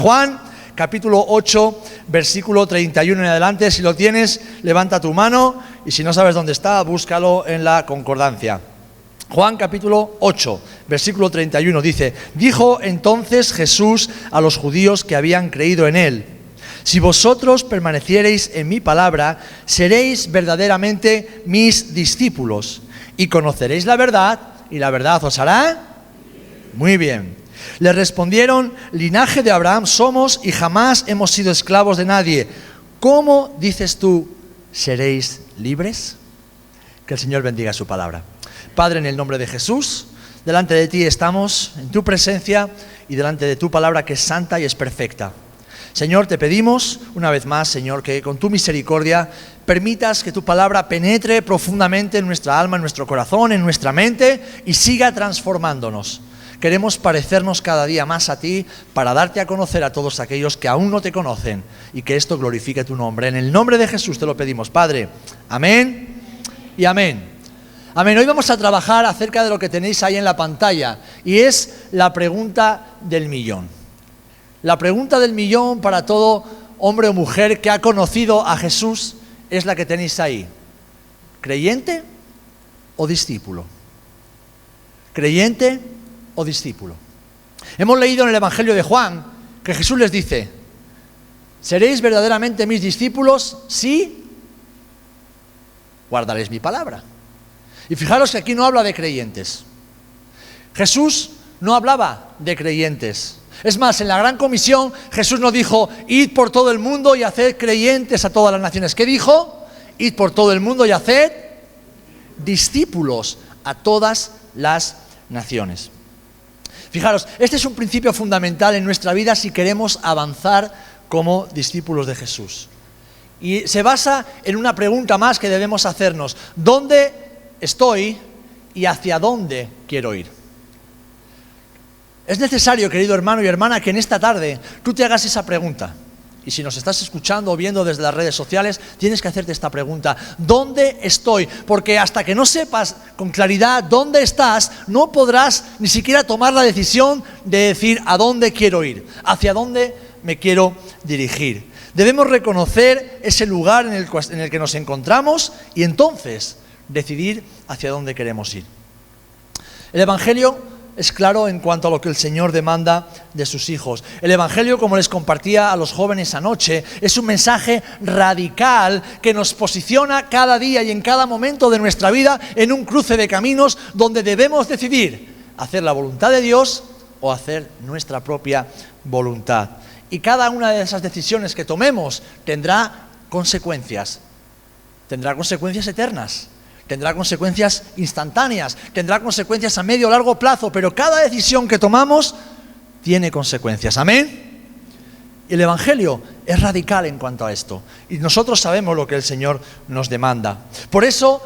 Juan, capítulo 8, versículo 31 en adelante. Si lo tienes, levanta tu mano, y si no sabes dónde está, búscalo en la concordancia. Juan capítulo 8, versículo 31 dice: dijo entonces Jesús a los judíos que habían creído en él: si vosotros permaneciereis en mi palabra, seréis verdaderamente mis discípulos, y conoceréis la verdad, y la verdad os hará muy bien. Le respondieron: linaje de Abraham somos, y jamás hemos sido esclavos de nadie. ¿Cómo dices tú, seréis libres? Que el Señor bendiga su palabra. Padre, en el nombre de Jesús, delante de ti estamos, en tu presencia, y delante de tu palabra que es santa y es perfecta. Señor, te pedimos una vez más, Señor, que con tu misericordia permitas que tu palabra penetre profundamente en nuestra alma, en nuestro corazón, en nuestra mente, y siga transformándonos. Queremos parecernos cada día más a ti para darte a conocer a todos aquellos que aún no te conocen, y que esto glorifique tu nombre. En el nombre de Jesús te lo pedimos, Padre. Amén y amén. Amén. Hoy vamos a trabajar acerca de lo que tenéis ahí en la pantalla, y es la pregunta del millón. La pregunta del millón para todo hombre o mujer que ha conocido a Jesús es la que tenéis ahí: ¿creyente o discípulo? ¿Creyente o discípulo? Hemos leído en el Evangelio de Juan que Jesús les dice: ¿seréis verdaderamente mis discípulos si guardaréis mi palabra? Y fijaros que aquí no habla de creyentes. Jesús no hablaba de creyentes. Es más, en la gran comisión Jesús no dijo: id por todo el mundo y haced creyentes a todas las naciones. ¿Qué dijo? Id por todo el mundo y haced discípulos a todas las naciones. Fijaros, este es un principio fundamental en nuestra vida si queremos avanzar como discípulos de Jesús. Y se basa en una pregunta más que debemos hacernos: ¿dónde estoy y hacia dónde quiero ir? Es necesario, querido hermano y hermana, que en esta tarde tú te hagas esa pregunta. Y si nos estás escuchando o viendo desde las redes sociales, tienes que hacerte esta pregunta: ¿dónde estoy? Porque hasta que no sepas con claridad dónde estás, no podrás ni siquiera tomar la decisión de decir a dónde quiero ir, hacia dónde me quiero dirigir. Debemos reconocer ese lugar en el que nos encontramos y entonces decidir hacia dónde queremos ir. El Evangelio es claro en cuanto a lo que el Señor demanda de sus hijos. El Evangelio, como les compartía a los jóvenes anoche, es un mensaje radical que nos posiciona cada día y en cada momento de nuestra vida en un cruce de caminos donde debemos decidir hacer la voluntad de Dios o hacer nuestra propia voluntad. Y cada una de esas decisiones que tomemos tendrá consecuencias eternas. Tendrá consecuencias instantáneas, tendrá consecuencias a medio o largo plazo, pero cada decisión que tomamos tiene consecuencias. ¿Amén? El Evangelio es radical en cuanto a esto, y nosotros sabemos lo que el Señor nos demanda. Por eso,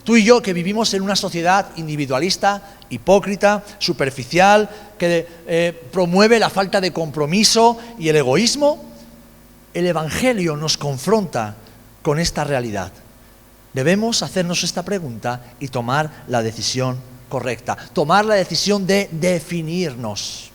tú y yo, que vivimos en una sociedad individualista, hipócrita, superficial, que promueve la falta de compromiso y el egoísmo, el Evangelio nos confronta con esta realidad. Debemos hacernos esta pregunta y tomar la decisión correcta, tomar la decisión de definirnos.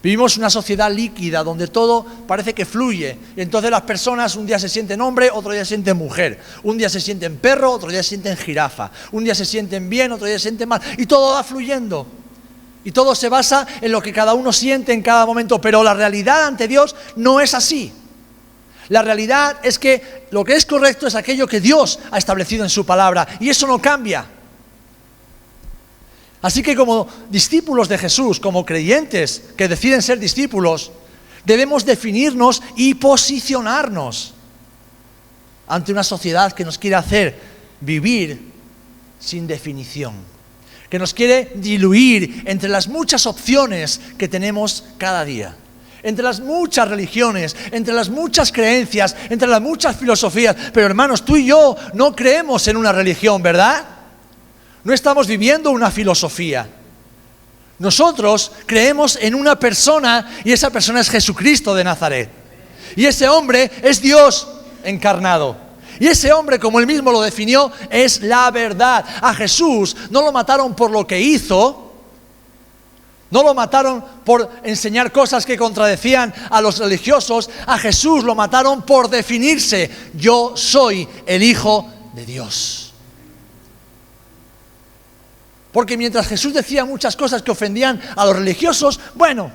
Vivimos una sociedad líquida donde todo parece que fluye, y entonces las personas un día se sienten hombre, otro día se sienten mujer, un día se sienten perro, otro día se sienten jirafa, un día se sienten bien, otro día se sienten mal, y todo va fluyendo. Y todo se basa en lo que cada uno siente en cada momento, pero la realidad ante Dios no es así. La realidad es que lo que es correcto es aquello que Dios ha establecido en su palabra, y eso no cambia. Así que como discípulos de Jesús, como creyentes que deciden ser discípulos, debemos definirnos y posicionarnos ante una sociedad que nos quiere hacer vivir sin definición, que nos quiere diluir entre las muchas opciones que tenemos cada día, entre las muchas religiones, entre las muchas creencias, entre las muchas filosofías. Pero hermanos, tú y yo no creemos en una religión, ¿verdad? No estamos viviendo una filosofía. Nosotros creemos en una persona, y esa persona es Jesucristo de Nazaret. Y ese hombre es Dios encarnado. Y ese hombre, como él mismo lo definió, es la verdad. A Jesús no lo mataron por lo que hizo, No lo mataron por enseñar cosas que contradecían a los religiosos. A Jesús lo mataron por definirse. Yo soy el Hijo de Dios. Porque mientras Jesús decía muchas cosas que ofendían a los religiosos, bueno,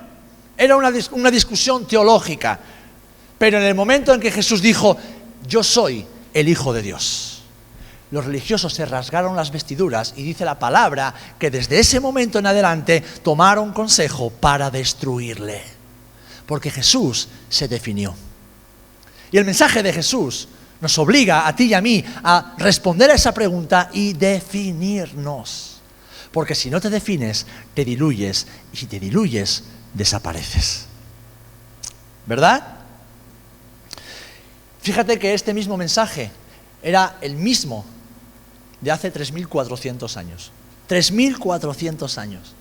era una discusión teológica. Pero en el momento en que Jesús dijo, yo soy el Hijo de Dios, los religiosos se rasgaron las vestiduras y dice la palabra que desde ese momento en adelante tomaron consejo para destruirle. Porque Jesús se definió. Y el mensaje de Jesús nos obliga a ti y a mí a responder a esa pregunta y definirnos. Porque si no te defines, te diluyes. Y si te diluyes, desapareces. ¿Verdad? Fíjate que este mismo mensaje era el mismo de hace 3.400 años. 3.400 años.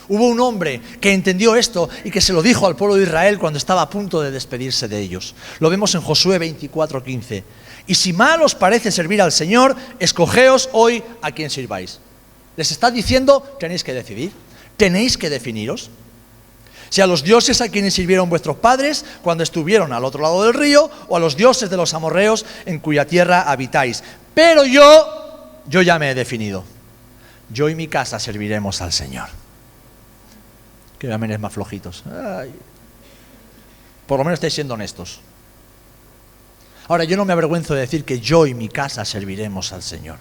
Hubo un hombre que entendió esto y que se lo dijo al pueblo de Israel cuando estaba a punto de despedirse de ellos. Lo vemos en Josué 24:15. Y si mal os parece servir al Señor, escogeos hoy a quién sirváis. Les está diciendo, tenéis que decidir, tenéis que definiros. Si a los dioses a quienes sirvieron vuestros padres cuando estuvieron al otro lado del río, o a los dioses de los amorreos en cuya tierra habitáis. Pero yo ya me he definido. Yo y mi casa serviremos al Señor. Qué amenes más flojitos. Ay. Por lo menos estáis siendo honestos. Ahora, yo no me avergüenzo de decir que yo y mi casa serviremos al Señor.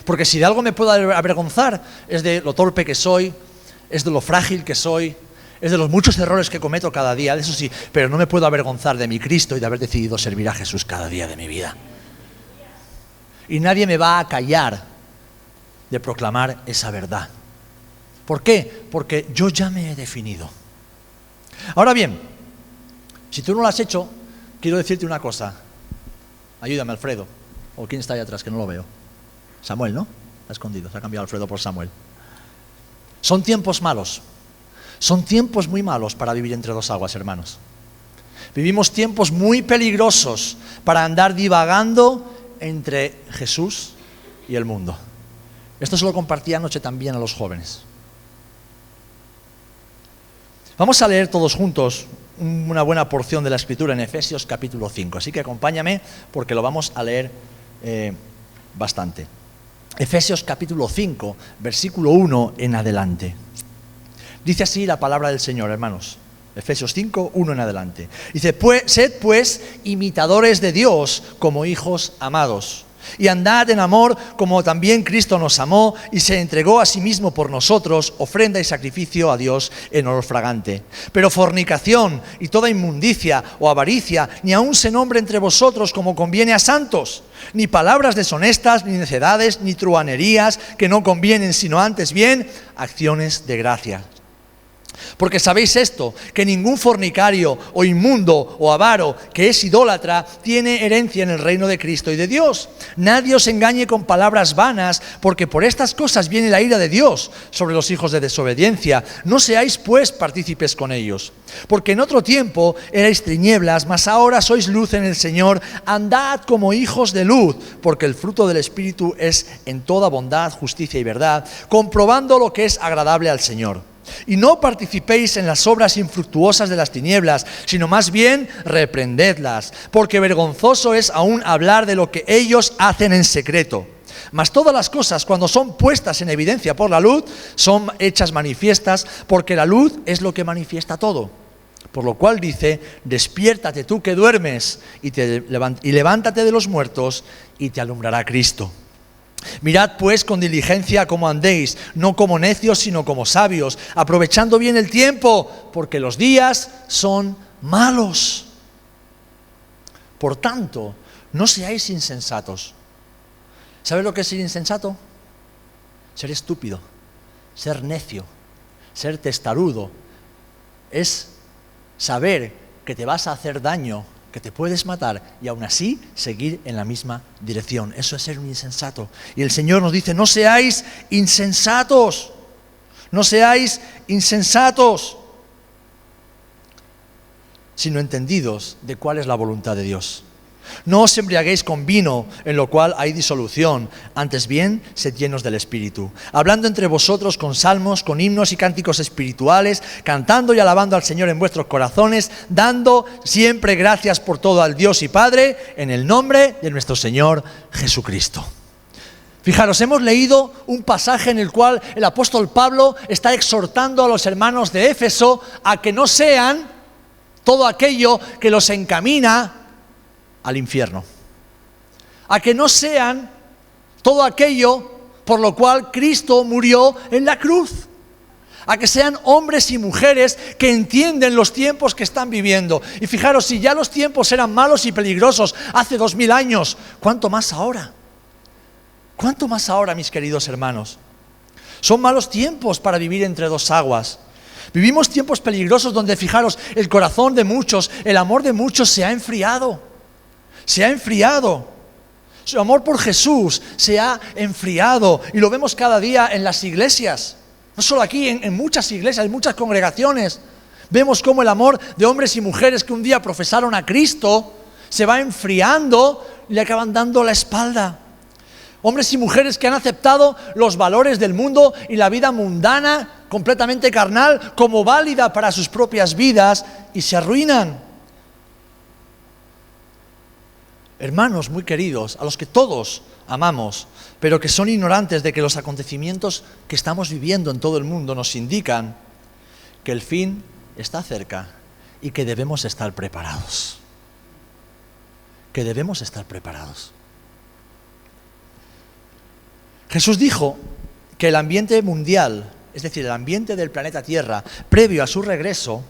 Porque si de algo me puedo avergonzar, es de lo torpe que soy, es de lo frágil que soy, es de los muchos errores que cometo cada día, eso sí, pero no me puedo avergonzar de mi Cristo y de haber decidido servir a Jesús cada día de mi vida. Y nadie me va a callar de proclamar esa verdad. ¿Por qué? Porque yo ya me he definido. Ahora bien, si tú no lo has hecho, quiero decirte una cosa. Ayúdame, Alfredo. ¿O quién está ahí atrás? Que no lo veo. Samuel, ¿no? Está escondido, se ha cambiado Alfredo por Samuel. Son tiempos malos. Son tiempos muy malos para vivir entre dos aguas, hermanos. Vivimos tiempos muy peligrosos para andar divagando entre Jesús y el mundo. Esto se lo compartí anoche también a los jóvenes. Vamos a leer todos juntos una buena porción de la Escritura en Efesios capítulo 5. Así que acompáñame porque lo vamos a leer bastante. Efesios capítulo 5, versículo 1 en adelante. Dice así la palabra del Señor, hermanos. Efesios 5, 1 en adelante. Dice, sed pues imitadores de Dios como hijos amados, y andad en amor como también Cristo nos amó y se entregó a sí mismo por nosotros, ofrenda y sacrificio a Dios en olor fragante. Pero fornicación y toda inmundicia o avaricia ni aun se nombre entre vosotros como conviene a santos, ni palabras deshonestas, ni necedades, ni truhanerías que no convienen, sino antes bien acciones de gracia. Porque sabéis esto, que ningún fornicario o inmundo o avaro que es idólatra tiene herencia en el reino de Cristo y de Dios. Nadie os engañe con palabras vanas, porque por estas cosas viene la ira de Dios sobre los hijos de desobediencia. No seáis pues partícipes con ellos. Porque en otro tiempo erais tinieblas, mas ahora sois luz en el Señor. Andad como hijos de luz, porque el fruto del Espíritu es en toda bondad, justicia y verdad, comprobando lo que es agradable al Señor. Y no participéis en las obras infructuosas de las tinieblas, sino más bien reprendedlas, porque vergonzoso es aún hablar de lo que ellos hacen en secreto. Mas todas las cosas, cuando son puestas en evidencia por la luz, son hechas manifiestas, porque la luz es lo que manifiesta todo. Por lo cual dice, despiértate tú que duermes, y levántate de los muertos, y te alumbrará Cristo. Mirad pues con diligencia cómo andéis, no como necios sino como sabios, aprovechando bien el tiempo, porque los días son malos. Por tanto, no seáis insensatos. ¿Sabes lo que es ser insensato? Ser estúpido, ser necio, ser testarudo. Es saber que te vas a hacer daño, que te puedes matar y aún así seguir en la misma dirección. Eso es ser un insensato. Y el Señor nos dice, no seáis insensatos, no seáis insensatos, sino entendidos de cuál es la voluntad de Dios. No os embriaguéis con vino, en lo cual hay disolución, antes bien, sed llenos del Espíritu, hablando entre vosotros con salmos, con himnos y cánticos espirituales, cantando y alabando al Señor en vuestros corazones, dando siempre gracias por todo al Dios y Padre, en el nombre de nuestro Señor Jesucristo. Fijaros, hemos leído un pasaje en el cual el apóstol Pablo está exhortando a los hermanos de Éfeso a que no sean todo aquello que los encamina al infierno. A que no sean todo aquello por lo cual Cristo murió en la cruz. A que sean hombres y mujeres que entienden los tiempos que están viviendo. Y fijaros, si ya los tiempos eran malos y peligrosos hace 2000 años, ¿cuánto más ahora? ¿Cuánto más ahora, mis queridos hermanos? Son malos tiempos para vivir entre dos aguas. Vivimos tiempos peligrosos donde, fijaros, el corazón de muchos, el amor de muchos se ha enfriado. Se ha enfriado. Su amor por Jesús se ha enfriado. Y lo vemos cada día en las iglesias. No solo aquí, en muchas iglesias, en muchas congregaciones. Vemos cómo el amor de hombres y mujeres que un día profesaron a Cristo se va enfriando y le acaban dando la espalda. Hombres y mujeres que han aceptado los valores del mundo y la vida mundana, completamente carnal, como válida para sus propias vidas y se arruinan. Hermanos muy queridos, a los que todos amamos, pero que son ignorantes de que los acontecimientos que estamos viviendo en todo el mundo nos indican que el fin está cerca y que debemos estar preparados. Que debemos estar preparados. Jesús dijo que el ambiente mundial, es decir, el ambiente del planeta Tierra, previo a su regreso,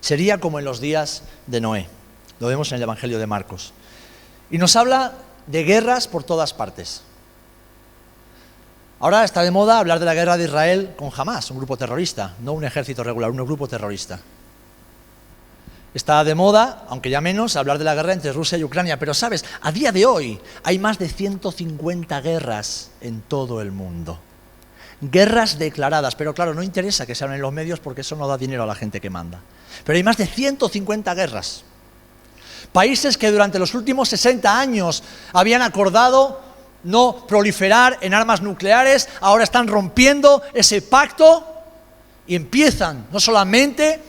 sería como en los días de Noé. Lo vemos en el Evangelio de Marcos. Y nos habla de guerras por todas partes. Ahora está de moda hablar de la guerra de Israel con Hamás, un grupo terrorista, no un ejército regular, un grupo terrorista. Está de moda, aunque ya menos, hablar de la guerra entre Rusia y Ucrania. Pero sabes, a día de hoy hay más de 150 guerras en todo el mundo. Guerras declaradas, pero claro, no interesa que se hablen en los medios porque eso no da dinero a la gente que manda. Pero hay más de 150 guerras. Países que durante los últimos 60 años habían acordado no proliferar en armas nucleares, ahora están rompiendo ese pacto y empiezan no solamente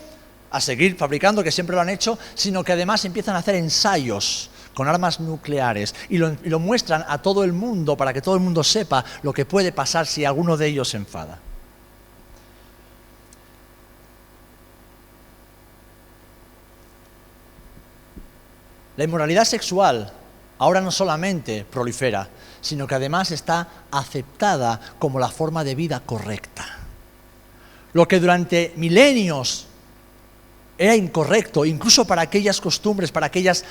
a seguir fabricando, que siempre lo han hecho, sino que además empiezan a hacer ensayos con armas nucleares y lo muestran a todo el mundo para que todo el mundo sepa lo que puede pasar si alguno de ellos se enfada. La inmoralidad sexual ahora no solamente prolifera, sino que además está aceptada como la forma de vida correcta. Lo que durante milenios era incorrecto, incluso para aquellas costumbres, para aquellas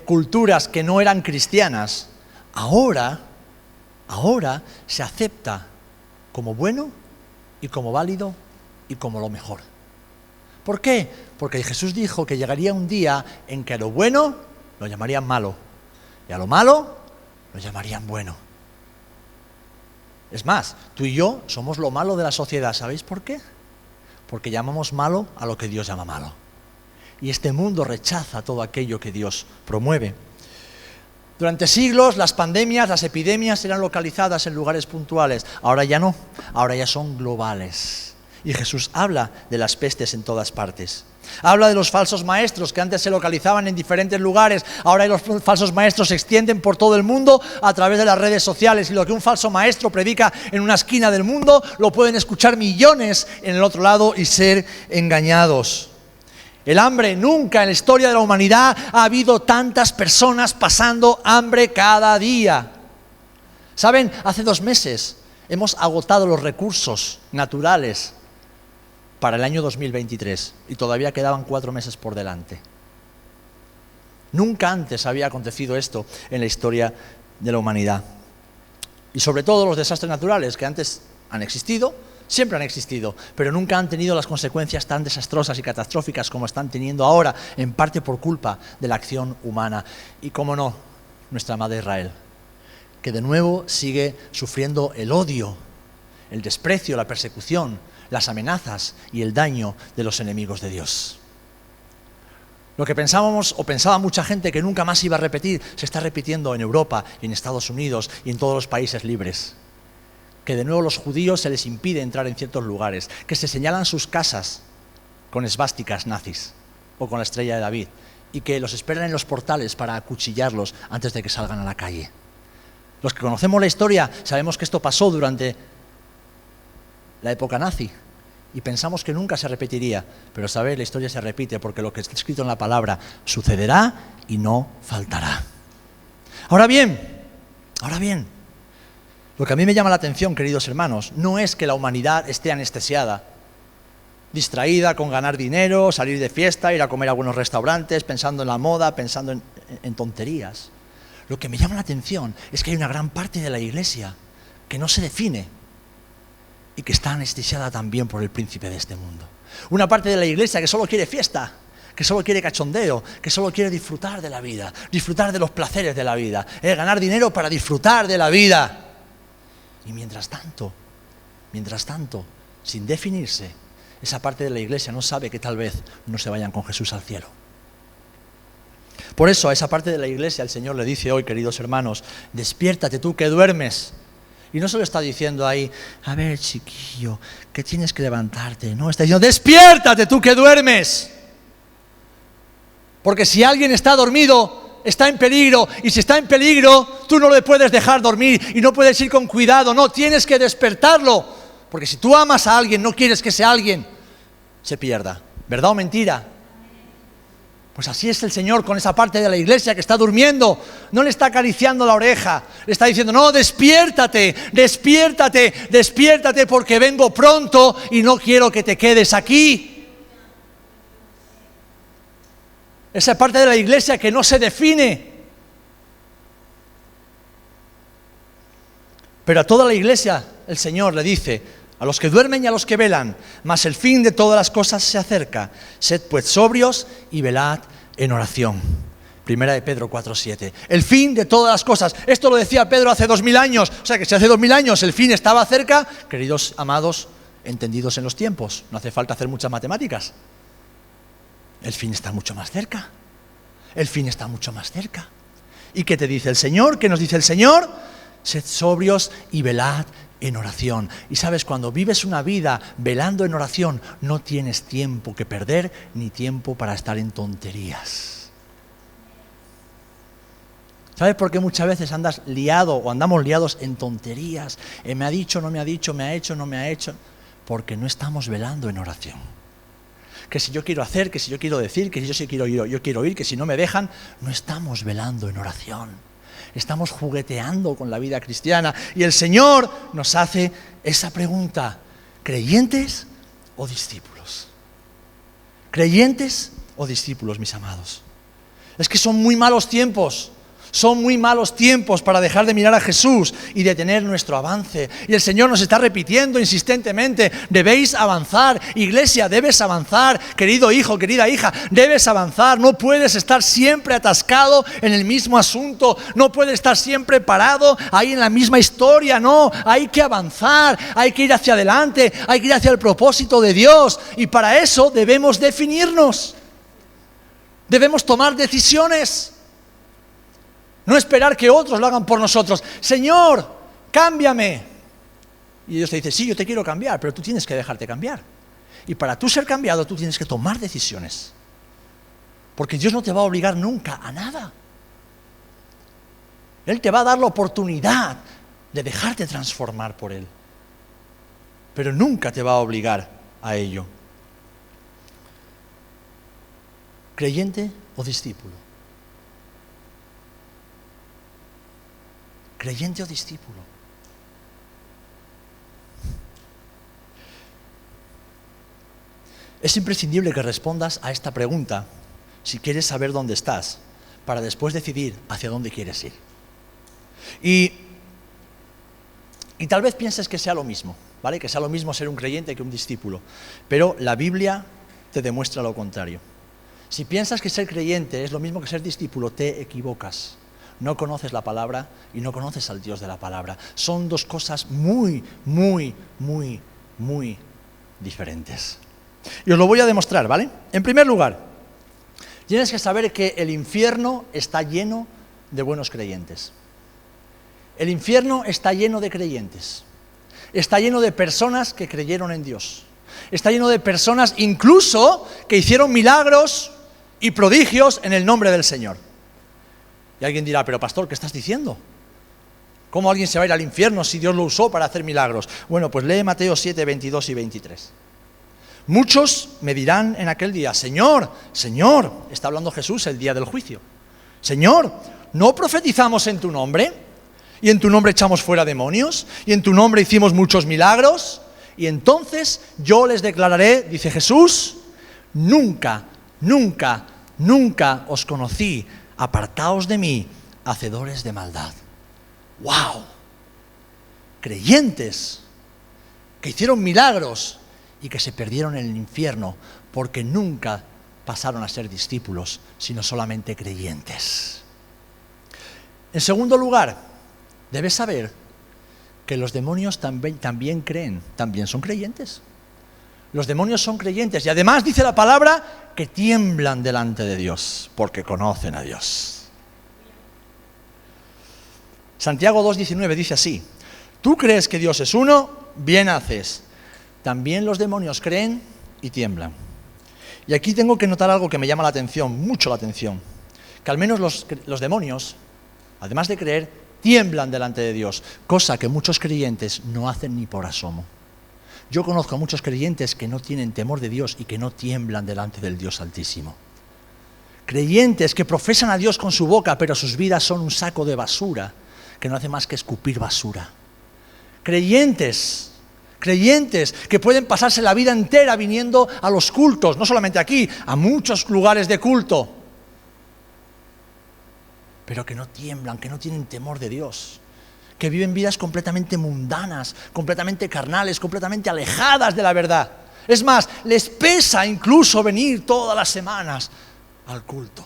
culturas que no eran cristianas, ahora se acepta como bueno y como válido y como lo mejor. ¿Por qué? Porque Jesús dijo que llegaría un día en que a lo bueno lo llamarían malo y a lo malo lo llamarían bueno. Es más, tú y yo somos lo malo de la sociedad. ¿Sabéis por qué? Porque llamamos malo a lo que Dios llama malo. Y este mundo rechaza todo aquello que Dios promueve. Durante siglos las pandemias, las epidemias eran localizadas en lugares puntuales. Ahora ya no, ahora ya son globales. Y Jesús habla de las pestes en todas partes. Habla de los falsos maestros que antes se localizaban en diferentes lugares. Ahora los falsos maestros se extienden por todo el mundo a través de las redes sociales. Y lo que un falso maestro predica en una esquina del mundo, lo pueden escuchar millones en el otro lado y ser engañados. El hambre, nunca en la historia de la humanidad ha habido tantas personas pasando hambre cada día. ¿Saben? Hace 2 meses hemos agotado los recursos naturales para el año 2023 y todavía quedaban 4 meses por delante. Nunca antes había acontecido esto en la historia de la humanidad. Y sobre todo los desastres naturales que antes han existido, siempre han existido, pero nunca han tenido las consecuencias tan desastrosas y catastróficas como están teniendo ahora, en parte por culpa de la acción humana. Y cómo no, nuestra amada Israel, que de nuevo sigue sufriendo el odio, el desprecio, la persecución, las amenazas y el daño de los enemigos de Dios. Lo que pensábamos o pensaba mucha gente que nunca más iba a repetir, se está repitiendo en Europa y en Estados Unidos y en todos los países libres. Que de nuevo los judíos se les impide entrar en ciertos lugares, que se señalan sus casas con esvásticas nazis o con la estrella de David y que los esperan en los portales para acuchillarlos antes de que salgan a la calle. Los que conocemos la historia sabemos que esto pasó durante la época nazi. Y pensamos que nunca se repetiría, pero sabéis, la historia se repite porque lo que está escrito en la palabra sucederá y no faltará. Ahora bien, lo que a mí me llama la atención, queridos hermanos, no es que la humanidad esté anestesiada, distraída con ganar dinero, salir de fiesta, ir a comer a buenos restaurantes, pensando en la moda, pensando en tonterías. Lo que me llama la atención es que hay una gran parte de la iglesia que no se define y que está anestesiada también por el príncipe de este mundo. Una parte de la iglesia que solo quiere fiesta, que solo quiere cachondeo, que solo quiere disfrutar de la vida, disfrutar de los placeres de la vida, ganar dinero para disfrutar de la vida. Y mientras tanto, sin definirse, esa parte de la iglesia no sabe que tal vez no se vayan con Jesús al cielo. Por eso a esa parte de la iglesia el Señor le dice hoy, queridos hermanos, despiértate tú que duermes. Y no se lo está diciendo ahí, a ver chiquillo, que tienes que levantarte. No, está diciendo, despiértate tú que duermes. Porque si alguien está dormido, está en peligro. Y si está en peligro, tú no le puedes dejar dormir y no puedes ir con cuidado. No, tienes que despertarlo. Porque si tú amas a alguien, no quieres que ese alguien se pierda. ¿Verdad o mentira? Pues así es el Señor con esa parte de la iglesia que está durmiendo. No le está acariciando la oreja, le está diciendo, no, despiértate, despiértate, despiértate porque vengo pronto y no quiero que te quedes aquí. Esa parte de la iglesia que no se define. Pero a toda la iglesia el Señor le dice, a los que duermen y a los que velan, mas el fin de todas las cosas se acerca. Sed pues sobrios y velad en oración. Primera de Pedro 4:7. El fin de todas las cosas. Esto lo decía Pedro hace 2000 años. O sea que si hace 2000 años el fin estaba cerca, queridos amados, entendidos en los tiempos, no hace falta hacer muchas matemáticas. El fin está mucho más cerca. El fin está mucho más cerca. ¿Y qué te dice el Señor? ¿Qué nos dice el Señor? Sed sobrios y velad en oración. Y sabes, cuando vives una vida velando en oración, no tienes tiempo que perder ni tiempo para estar en tonterías. ¿Sabes por qué muchas veces andas liado o andamos liados en tonterías? Me ha dicho, no me ha dicho, me ha hecho, no me ha hecho. Porque no estamos velando en oración. Que si yo quiero hacer, que si yo quiero decir, que si yo quiero oír, que si no me dejan, no estamos velando en oración. Estamos jugueteando con la vida cristiana y el Señor nos hace esa pregunta, ¿creyentes o discípulos? ¿Creyentes o discípulos, mis amados? Es que son muy malos tiempos. Son muy malos tiempos para dejar de mirar a Jesús y detener nuestro avance. Y el Señor nos está repitiendo insistentemente, debéis avanzar, iglesia, debes avanzar, querido hijo, querida hija, debes avanzar. No puedes estar siempre atascado en el mismo asunto, no puedes estar siempre parado ahí en la misma historia, no, hay que avanzar, hay que ir hacia adelante, hay que ir hacia el propósito de Dios. Y para eso debemos definirnos, debemos tomar decisiones. No esperar que otros lo hagan por nosotros. Señor, cámbiame. Y Dios te dice, sí, yo te quiero cambiar, pero tú tienes que dejarte cambiar. Y para tú ser cambiado, tú tienes que tomar decisiones. Porque Dios no te va a obligar nunca a nada. Él te va a dar la oportunidad de dejarte transformar por Él. Pero nunca te va a obligar a ello. ¿Creyente o discípulo? ¿Creyente o discípulo? Es imprescindible que respondas a esta pregunta si quieres saber dónde estás, para después decidir hacia dónde quieres ir. Y tal vez pienses que sea lo mismo, ¿vale? Que sea lo mismo ser un creyente que un discípulo, pero la Biblia te demuestra lo contrario. Si piensas que ser creyente es lo mismo que ser discípulo, te equivocas. No conoces la palabra y no conoces al Dios de la palabra. Son dos cosas muy, muy, muy, muy diferentes. Y os lo voy a demostrar, ¿vale? En primer lugar, Tienes que saber que el infierno está lleno de buenos creyentes. El infierno está lleno de creyentes. Está lleno de personas que creyeron en Dios. Está lleno de personas incluso que hicieron milagros y prodigios en el nombre del Señor. Y alguien dirá, pero pastor, ¿qué estás diciendo? ¿Cómo alguien se va a ir al infierno si Dios lo usó para hacer milagros? Bueno, pues lee Mateo 7, 22 y 23. Muchos me dirán en aquel día, Señor, Señor, está hablando Jesús el día del juicio. Señor, ¿no profetizamos en tu nombre? ¿Y en tu nombre echamos fuera demonios? ¿Y en tu nombre hicimos muchos milagros? Y entonces yo les declararé, dice Jesús, nunca, nunca, nunca os conocí, apartaos de mí, hacedores de maldad. ¡Wow! Creyentes que hicieron milagros y que se perdieron en el infierno porque nunca pasaron a ser discípulos, sino solamente creyentes. En segundo lugar, debes saber que los demonios también creen, también son creyentes. Los demonios son creyentes y además dice la palabra que tiemblan delante de Dios porque conocen a Dios. Santiago 2:19 dice así, tú crees que Dios es uno, bien haces. También los demonios creen y tiemblan. Y aquí tengo que notar algo que me llama la atención, mucho la atención, que al menos los demonios, además de creer, tiemblan delante de Dios, cosa que muchos creyentes no hacen ni por asomo. Yo conozco a muchos creyentes que no tienen temor de Dios y que no tiemblan delante del Dios Altísimo. Creyentes que profesan a Dios con su boca, pero sus vidas son un saco de basura, que no hace más que escupir basura. Creyentes que pueden pasarse la vida entera viniendo a los cultos, no solamente aquí, a muchos lugares de culto, pero que no tiemblan, que no tienen temor de Dios, que viven vidas completamente mundanas, completamente carnales, completamente alejadas de la verdad. Es más, les pesa incluso venir todas las semanas al culto,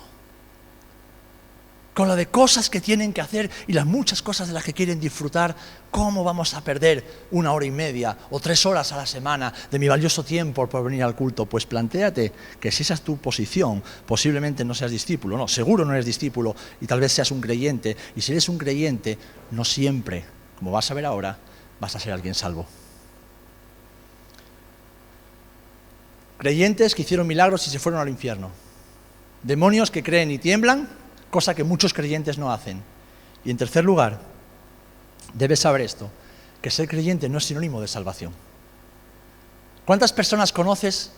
con lo de cosas que tienen que hacer y las muchas cosas de las que quieren disfrutar. ¿Cómo vamos a perder 1 hora y media o 3 horas a la semana de mi valioso tiempo por venir al culto? Pues plantéate que si esa es tu posición, posiblemente no seas discípulo, no, seguro no eres discípulo y tal vez seas un creyente. Y si eres un creyente, no siempre, como vas a ver ahora, vas a ser alguien salvo. Creyentes que hicieron milagros y se fueron al infierno. Demonios que creen y tiemblan, cosa que muchos creyentes no hacen. Y en tercer lugar, debes saber esto, que ser creyente no es sinónimo de salvación. ¿Cuántas personas conoces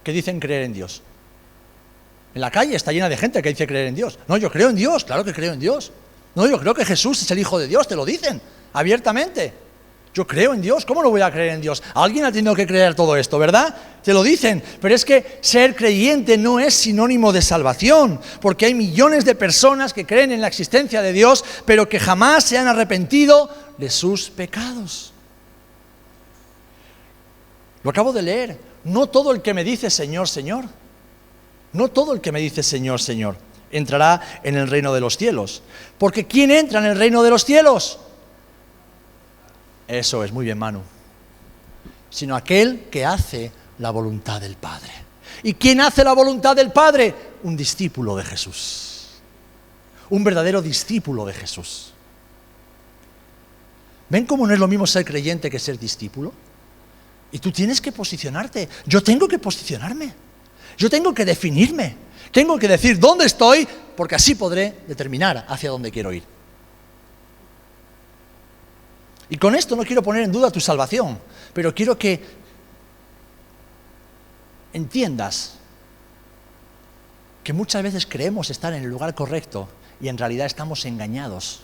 que dicen creer en Dios? En la calle está llena de gente que dice creer en Dios. No, yo creo en Dios, claro que creo en Dios. No, yo creo que Jesús es el Hijo de Dios, te lo dicen abiertamente. Yo creo en Dios, ¿cómo no voy a creer en Dios? Alguien ha tenido que creer todo esto, ¿verdad? Te lo dicen, pero es que ser creyente no es sinónimo de salvación, porque hay millones de personas que creen en la existencia de Dios, pero que jamás se han arrepentido de sus pecados. Lo acabo de leer, no todo el que me dice Señor, Señor, no todo el que me dice Señor, Señor, entrará en el reino de los cielos, porque ¿quién entra en el reino de los cielos? Eso es, muy bien, Manu. Sino aquel que hace la voluntad del Padre. ¿Y quién hace la voluntad del Padre? Un discípulo de Jesús. Un verdadero discípulo de Jesús. ¿Ven cómo no es lo mismo ser creyente que ser discípulo? Y tú tienes que posicionarte. Yo tengo que posicionarme. Yo tengo que definirme. Tengo que decir dónde estoy, porque así podré determinar hacia dónde quiero ir. Y con esto no quiero poner en duda tu salvación, pero quiero que entiendas que muchas veces creemos estar en el lugar correcto y en realidad estamos engañados.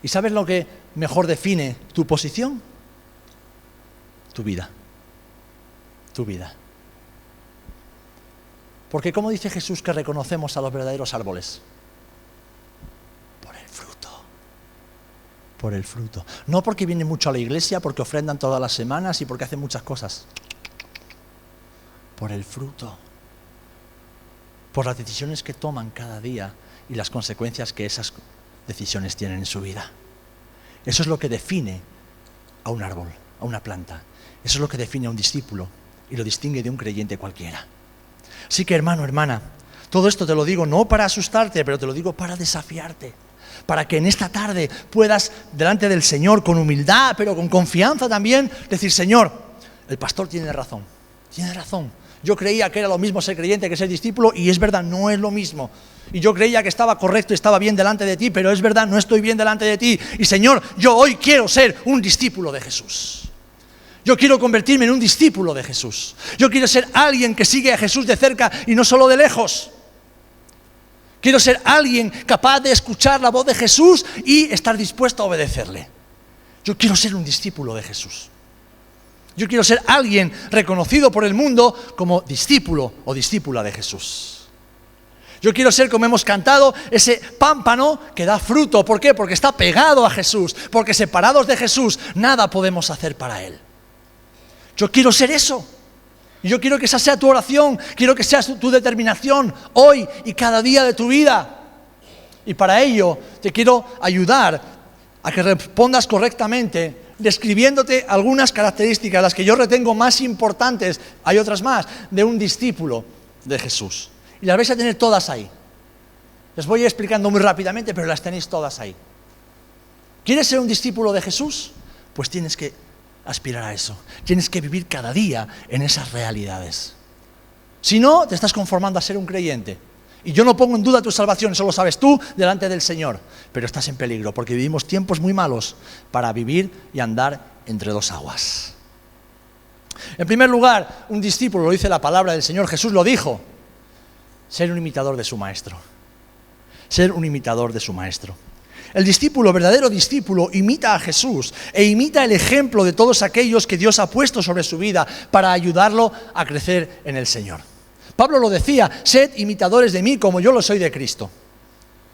¿Y sabes lo que mejor define tu posición? Tu vida. Tu vida. Porque ¿cómo dice Jesús que reconocemos a los verdaderos árboles? Por el fruto. No porque vienen mucho a la iglesia, porque ofrendan todas las semanas y porque hacen muchas cosas. Por el fruto. Por las decisiones que toman cada día y las consecuencias que esas decisiones tienen en su vida. Eso es lo que define a un árbol, a una planta. Eso es lo que define a un discípulo y lo distingue de un creyente cualquiera. Así que hermano, hermana, todo esto te lo digo no para asustarte, pero te lo digo para desafiarte. Para que en esta tarde puedas, delante del Señor, con humildad, pero con confianza también, decir, Señor, el pastor tiene razón. Yo creía que era lo mismo ser creyente que ser discípulo, y es verdad, no es lo mismo. Y yo creía que estaba correcto y estaba bien delante de ti, pero es verdad, no estoy bien delante de ti. Y Señor, yo hoy quiero ser un discípulo de Jesús. Yo quiero convertirme en un discípulo de Jesús. Yo quiero ser alguien que sigue a Jesús de cerca y no solo de lejos. Quiero ser alguien capaz de escuchar la voz de Jesús y estar dispuesto a obedecerle. Yo quiero ser un discípulo de Jesús. Yo quiero ser alguien reconocido por el mundo como discípulo o discípula de Jesús. Yo quiero ser, como hemos cantado, ese pámpano que da fruto. ¿Por qué? Porque está pegado a Jesús. Porque separados de Jesús, nada podemos hacer para Él. Yo quiero ser eso. Y yo quiero que esa sea tu oración. Quiero que sea tu determinación hoy y cada día de tu vida. Y para ello te quiero ayudar a que respondas correctamente, describiéndote algunas características, las que yo retengo más importantes, hay otras más, de un discípulo de Jesús. Y las vais a tener todas ahí. Les voy explicando muy rápidamente, pero las tenéis todas ahí. ¿Quieres ser un discípulo de Jesús? Pues tienes que aspirar a eso. Tienes que vivir cada día en esas realidades. Si no, te estás conformando a ser un creyente. Y yo no pongo en duda tu salvación, eso lo sabes tú delante del Señor. Pero estás en peligro, porque vivimos tiempos muy malos para vivir y andar entre dos aguas. En primer lugar, un discípulo, lo dice la palabra del Señor, Jesús lo dijo, ser un imitador de su maestro. Ser un imitador de su maestro. El discípulo, verdadero discípulo, imita a Jesús e imita el ejemplo de todos aquellos que Dios ha puesto sobre su vida para ayudarlo a crecer en el Señor. Pablo lo decía, sed imitadores de mí como yo lo soy de Cristo.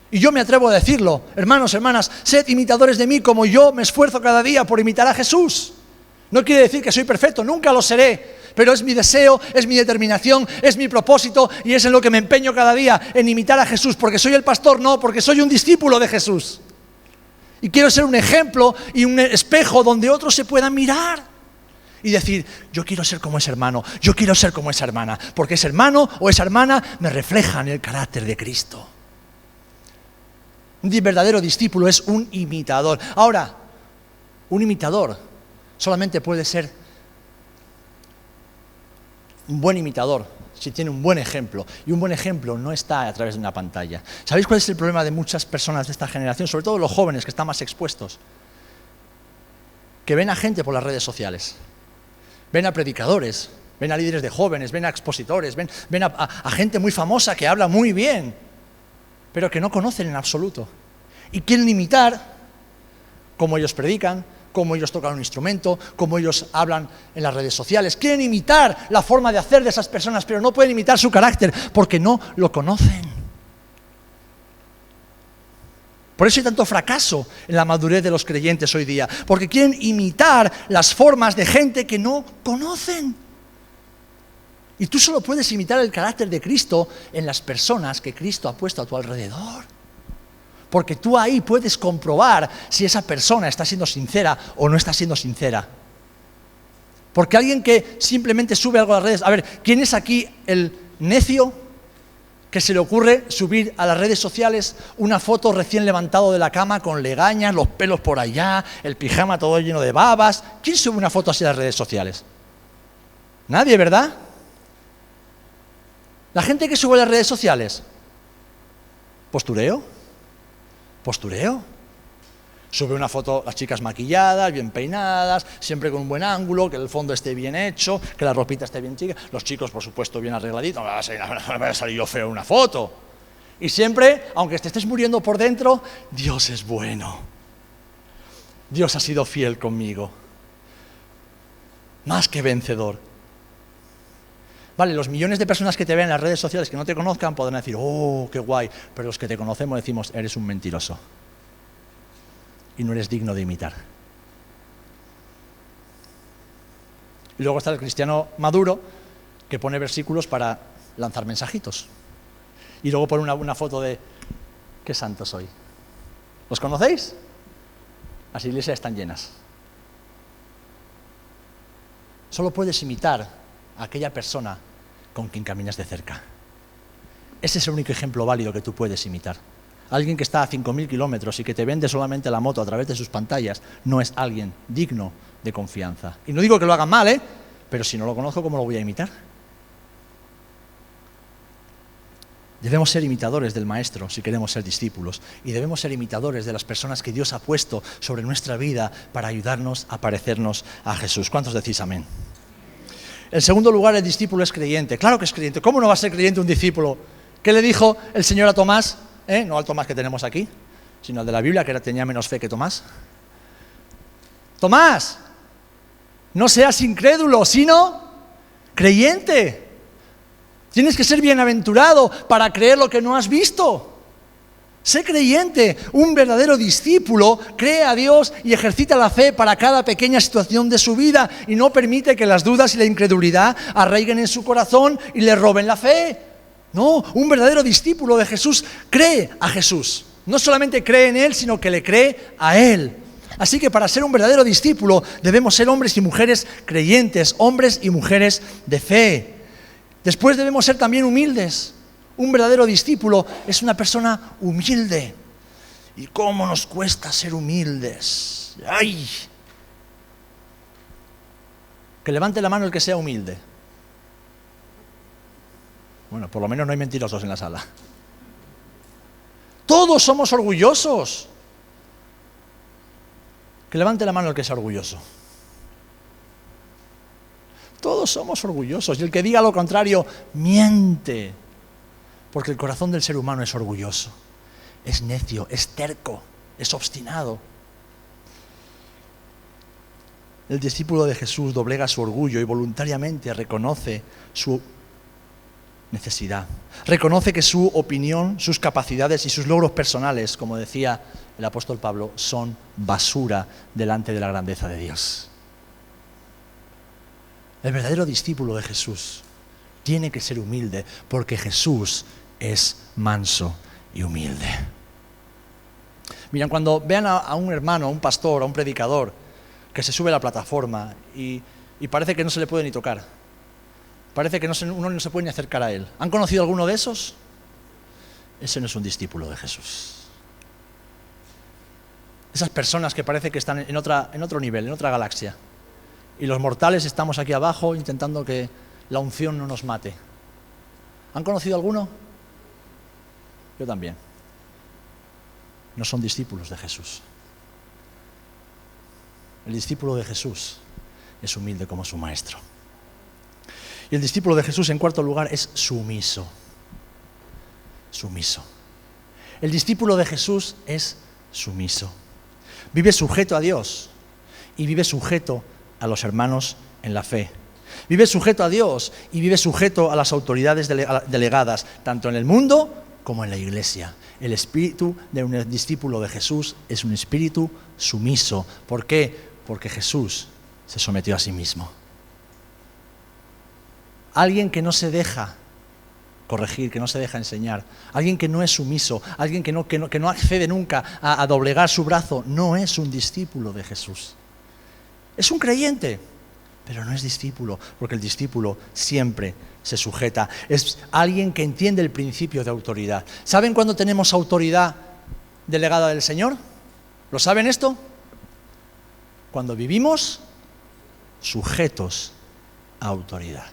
Y yo me atrevo a decirlo, hermanos, hermanas, sed imitadores de mí como yo me esfuerzo cada día por imitar a Jesús. No quiere decir que soy perfecto, nunca lo seré, pero es mi deseo, es mi determinación, es mi propósito y es en lo que me empeño cada día, en imitar a Jesús, porque soy el pastor, no, porque soy un discípulo de Jesús. Y quiero ser un ejemplo y un espejo donde otros se puedan mirar y decir, yo quiero ser como ese hermano, yo quiero ser como esa hermana, porque ese hermano o esa hermana me reflejan el carácter de Cristo. Un verdadero discípulo es un imitador. Ahora, un imitador solamente puede ser un buen imitador si tiene un buen ejemplo. Y un buen ejemplo no está a través de una pantalla. ¿Sabéis cuál es el problema de muchas personas de esta generación? Sobre todo los jóvenes que están más expuestos. Que ven a gente por las redes sociales. Ven a predicadores, ven a líderes de jóvenes, ven a expositores, ven a gente muy famosa que habla muy bien, pero que no conocen en absoluto. Y quieren imitar cómo ellos predican, cómo ellos tocan un instrumento, cómo ellos hablan en las redes sociales. Quieren imitar la forma de hacer de esas personas, pero no pueden imitar su carácter porque no lo conocen. Por eso hay tanto fracaso en la madurez de los creyentes hoy día, porque quieren imitar las formas de gente que no conocen. Y tú solo puedes imitar el carácter de Cristo en las personas que Cristo ha puesto a tu alrededor. Porque tú ahí puedes comprobar si esa persona está siendo sincera o no está siendo sincera. Porque alguien que simplemente sube algo a las redes... A ver, ¿quién es aquí el necio que se le ocurre subir a las redes sociales una foto recién levantado de la cama con legañas, los pelos por allá, el pijama todo lleno de babas? ¿Quién sube una foto así a las redes sociales? Nadie, ¿verdad? La gente que sube a las redes sociales, postureo. Sube una foto, las chicas maquilladas, bien peinadas, siempre con un buen ángulo, que el fondo esté bien hecho, que la ropita esté bien chica, los chicos, por supuesto, bien arregladitos, no me va a salir yo feo en una foto. Y siempre, aunque te estés muriendo por dentro, Dios es bueno. Dios ha sido fiel conmigo. Más que vencedor. Vale, los millones de personas que te ven en las redes sociales que no te conozcan podrán decir, oh, qué guay, pero los que te conocemos decimos, eres un mentiroso y no eres digno de imitar. Y luego está el cristiano maduro que pone versículos para lanzar mensajitos y luego pone una foto de qué santo soy. ¿Los conocéis? Las iglesias están llenas. Solo puedes imitar a aquella persona con quien caminas de cerca. Ese es el único ejemplo válido que tú puedes imitar. Alguien que está a 5.000 kilómetros y que te vende solamente la moto a través de sus pantallas no es alguien digno de confianza. Y no digo que lo hagan mal, pero si no lo conozco, ¿cómo lo voy a imitar? Debemos ser imitadores del Maestro si queremos ser discípulos, y debemos ser imitadores de las personas que Dios ha puesto sobre nuestra vida para ayudarnos a parecernos a Jesús. ¿Cuántos decís amén? En segundo lugar, el discípulo es creyente. Claro que es creyente. ¿Cómo no va a ser creyente un discípulo? ¿Qué le dijo el Señor a Tomás? No al Tomás que tenemos aquí, sino al de la Biblia, que tenía menos fe que Tomás. Tomás, no seas incrédulo, sino creyente. Tienes que ser bienaventurado para creer lo que no has visto. Sé creyente. Un verdadero discípulo cree a Dios y ejercita la fe para cada pequeña situación de su vida y no permite que las dudas y la incredulidad arraiguen en su corazón y le roben la fe. No, un verdadero discípulo de Jesús cree a Jesús. No solamente cree en Él, sino que le cree a Él. Así que para ser un verdadero discípulo debemos ser hombres y mujeres creyentes, hombres y mujeres de fe. Después debemos ser también humildes. Un verdadero discípulo es una persona humilde. ¿Y cómo nos cuesta ser humildes? ¡Ay! Que levante la mano el que sea humilde. Bueno, por lo menos no hay mentirosos en la sala. Todos somos orgullosos. Que levante la mano el que sea orgulloso. Todos somos orgullosos, y el que diga lo contrario miente, porque el corazón del ser humano es orgulloso, es necio, es terco, es obstinado. El discípulo de Jesús doblega su orgullo y voluntariamente reconoce su necesidad. Reconoce que su opinión, sus capacidades y sus logros personales, como decía el apóstol Pablo, son basura delante de la grandeza de Dios. El verdadero discípulo de Jesús tiene que ser humilde, porque Jesús es manso y humilde. Miren, cuando vean a un hermano, a un pastor, a un predicador que se sube a la plataforma y parece que no se le puede ni tocar, parece que uno no se puede ni acercar a él. ¿Han conocido alguno de esos? Ese no es un discípulo de Jesús. Esas personas que parece que están en otro nivel, en otra galaxia. Y los mortales estamos aquí abajo intentando que la unción no nos mate. ¿Han conocido alguno? Yo también. No son discípulos de Jesús. El discípulo de Jesús es humilde como su maestro. Y el discípulo de Jesús, en cuarto lugar, es sumiso. Sumiso. El discípulo de Jesús es sumiso. Vive sujeto a Dios y vive sujeto a los hermanos en la fe. Vive sujeto a Dios y vive sujeto a las autoridades delegadas, tanto en el mundo como en la iglesia. El espíritu de un discípulo de Jesús es un espíritu sumiso. ¿Por qué? Porque Jesús se sometió a sí mismo. Alguien que no se deja corregir, que no se deja enseñar, alguien que no es sumiso, alguien que no accede nunca a doblegar su brazo, no es un discípulo de Jesús. Es un creyente, pero no es discípulo, porque el discípulo siempre se sujeta. Es alguien que entiende el principio de autoridad. ¿Saben cuándo tenemos autoridad delegada del Señor? ¿Lo saben esto? Cuando vivimos sujetos a autoridad.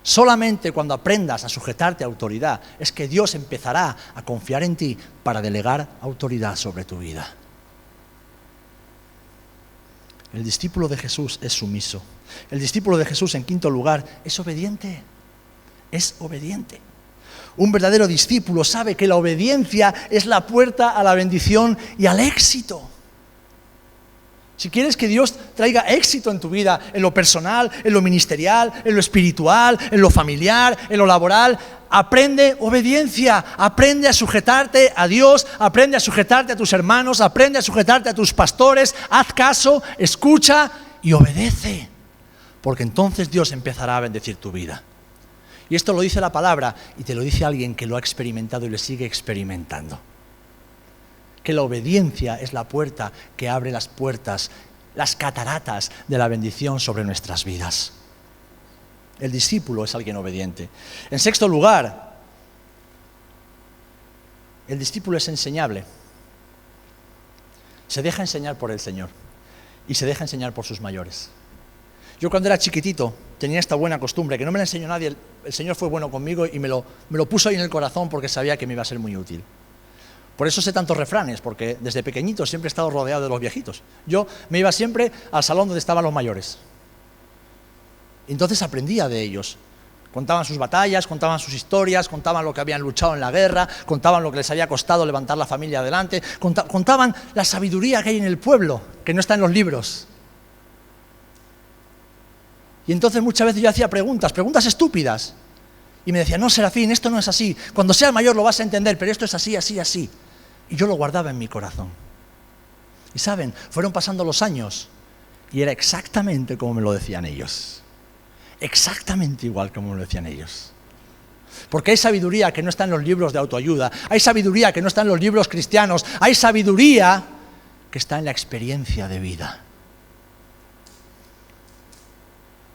Solamente cuando aprendas a sujetarte a autoridad es que Dios empezará a confiar en ti para delegar autoridad sobre tu vida. El discípulo de Jesús es sumiso. El discípulo de Jesús, en quinto lugar, es obediente. Es obediente. Un verdadero discípulo sabe que la obediencia es la puerta a la bendición y al éxito. Si quieres que Dios traiga éxito en tu vida, en lo personal, en lo ministerial, en lo espiritual, en lo familiar, en lo laboral, aprende obediencia, aprende a sujetarte a Dios, aprende a sujetarte a tus hermanos, aprende a sujetarte a tus pastores, haz caso, escucha y obedece, porque entonces Dios empezará a bendecir tu vida. Y esto lo dice la palabra y te lo dice alguien que lo ha experimentado y lo sigue experimentando. Que la obediencia es la puerta que abre las puertas las cataratas de la bendición sobre nuestras vidas. El discípulo es alguien obediente. En sexto lugar, el discípulo es enseñable. Se deja enseñar por el Señor y se deja enseñar por sus mayores. Yo cuando era chiquitito tenía esta buena costumbre, que no me la enseñó nadie, el Señor fue bueno conmigo y me lo puso ahí en el corazón porque sabía que me iba a ser muy útil. Por eso sé tantos refranes, porque desde pequeñito siempre he estado rodeado de los viejitos. Yo me iba siempre al salón donde estaban los mayores. Entonces aprendía de ellos. Contaban sus batallas, contaban sus historias, contaban lo que habían luchado en la guerra, contaban lo que les había costado levantar la familia adelante, contaban la sabiduría que hay en el pueblo, que no está en los libros. Y entonces muchas veces yo hacía preguntas estúpidas. Y me decía, no, Serafín, esto no es así. Cuando seas mayor lo vas a entender, pero esto es así, así, así. Y yo lo guardaba en mi corazón. Y saben, fueron pasando los años y era exactamente como me lo decían ellos. Exactamente igual como me lo decían ellos. Porque hay sabiduría que no está en los libros de autoayuda, hay sabiduría que no está en los libros cristianos, hay sabiduría que está en la experiencia de vida.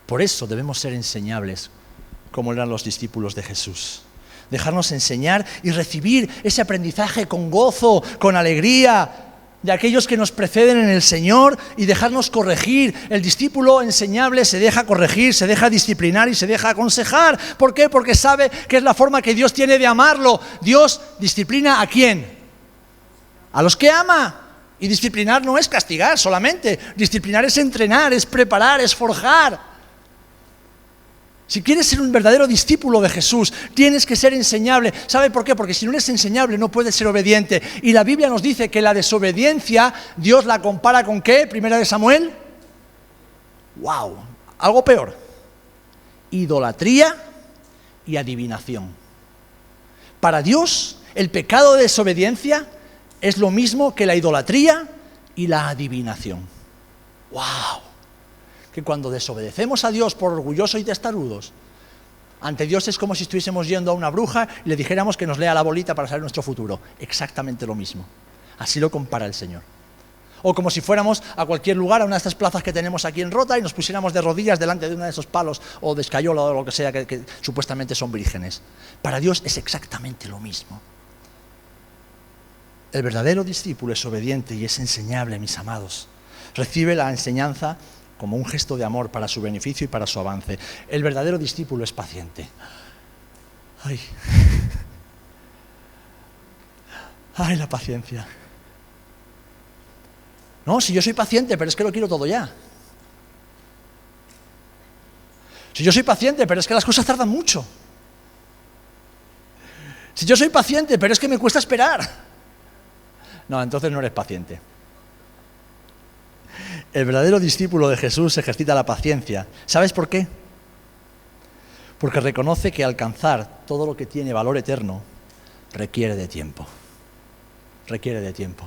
Por eso debemos ser enseñables, como eran los discípulos de Jesús. Dejarnos enseñar y recibir ese aprendizaje con gozo, con alegría, de aquellos que nos preceden en el Señor y dejarnos corregir. El discípulo enseñable se deja corregir, se deja disciplinar y se deja aconsejar. ¿Por qué? Porque sabe que es la forma que Dios tiene de amarlo. Dios disciplina ¿a quién? A los que ama. Y disciplinar no es castigar solamente. Disciplinar es entrenar, es preparar, es forjar. Si quieres ser un verdadero discípulo de Jesús, tienes que ser enseñable. ¿Sabe por qué? Porque si no eres enseñable no puedes ser obediente. Y la Biblia nos dice que la desobediencia, Dios la compara ¿con qué? Primera de Samuel. ¡Wow! Algo peor. Idolatría y adivinación. Para Dios, el pecado de desobediencia es lo mismo que la idolatría y la adivinación. ¡Wow! Que cuando desobedecemos a Dios por orgullosos y testarudos, ante Dios es como si estuviésemos yendo a una bruja y le dijéramos que nos lea la bolita para saber nuestro futuro. Exactamente lo mismo. Así lo compara el Señor. O como si fuéramos a cualquier lugar, a una de estas plazas que tenemos aquí en Rota, y nos pusiéramos de rodillas delante de uno de esos palos, o de escayola, o lo que sea, que supuestamente son vírgenes. Para Dios es exactamente lo mismo. El verdadero discípulo es obediente y es enseñable, mis amados. Recibe la enseñanza como un gesto de amor para su beneficio y para su avance. El verdadero discípulo es paciente. Ay, la paciencia. No, si yo soy paciente, pero es que lo quiero todo ya. Si yo soy paciente, pero es que las cosas tardan mucho. Si yo soy paciente, pero es que me cuesta esperar. No, entonces no eres paciente. El verdadero discípulo de Jesús ejercita la paciencia. ¿Sabes por qué? Porque reconoce que alcanzar todo lo que tiene valor eterno requiere de tiempo. Requiere de tiempo.